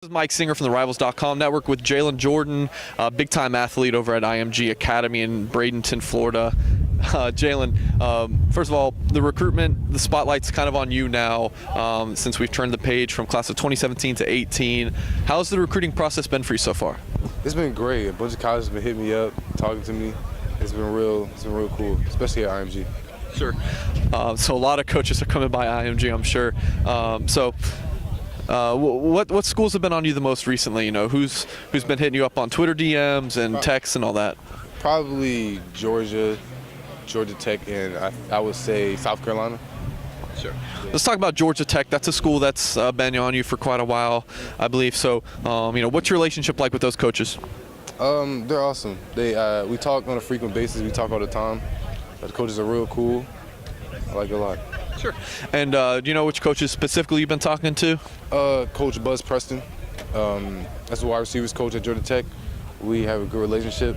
This is Mike Singer from the Rivals.com network with Jalen Jordan, a big-time athlete over at IMG Academy in Bradenton, Florida. Jalen, first of all, the recruitment, the spotlight's kind of on you now since we've turned the page from class of 2017 to 18. How's the recruiting process been for you so far? It's been great. A bunch of colleges have been hitting me up, talking to me. It's been real cool, especially at IMG. Sure. So a lot of coaches are coming by IMG, I'm sure. What schools have been on you the most recently? You know, who's been hitting you up on Twitter DMs and texts and all that? Probably Georgia Tech, and I would say South Carolina. Sure. Let's talk about Georgia Tech. That's a school that's been on you for quite a while, I believe. So, what's your relationship like with those coaches? They're awesome. We talk on a frequent basis. We talk all the time. The coaches are real cool. I like it a lot. Sure. And do you know which coaches specifically you've been talking to? Coach Buzz Preston. That's the wide receivers coach at Georgia Tech. We have a good relationship.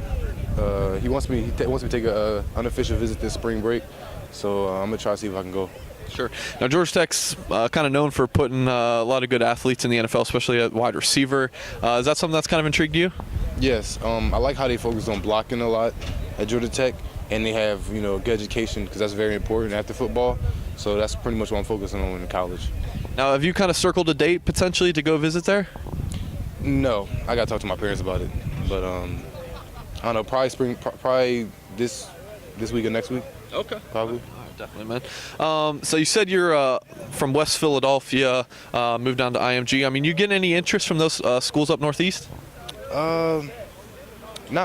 He wants me to take an unofficial visit this spring break, so I'm gonna try to see if I can go. Sure. Now Georgia Tech's kind of known for putting a lot of good athletes in the NFL, especially at wide receiver. Is that something that's kind of intrigued you? Yes. I like how they focus on blocking a lot at Georgia Tech, and they have good education because that's very important after football. So that's pretty much what I'm focusing on in college. Now, have you kind of circled a date potentially to go visit there? No, I got to talk to my parents about it, but I don't know, probably this week or next week. Okay. Probably. All right, definitely, man. So you said you're from West Philadelphia, moved down to IMG. I mean, you getting any interest from those schools up northeast? Not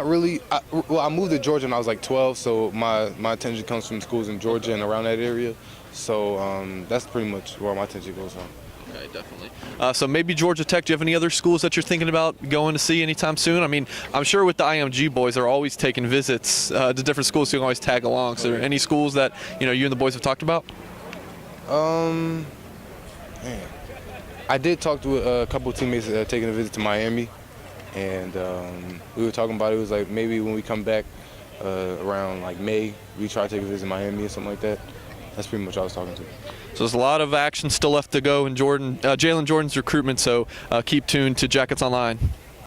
really. I moved to Georgia when I was like 12, so my attention comes from schools in Georgia and around that area. So that's pretty much where my attention goes on. Okay, definitely. So maybe Georgia Tech. Do you have any other schools that you're thinking about going to see anytime soon? I mean, I'm sure with the IMG boys, they're always taking visits to different schools, so you can always tag along. So, are there any schools that you and the boys have talked about? Man. I did talk to a couple of teammates taking a visit to Miami, and we were talking about it. It was like maybe when we come back around like May, we try to take a visit to Miami or something like that. That's pretty much what I was talking to. So there's a lot of action still left to go in Jalen Jordan's recruitment, so keep tuned to Jackets Online.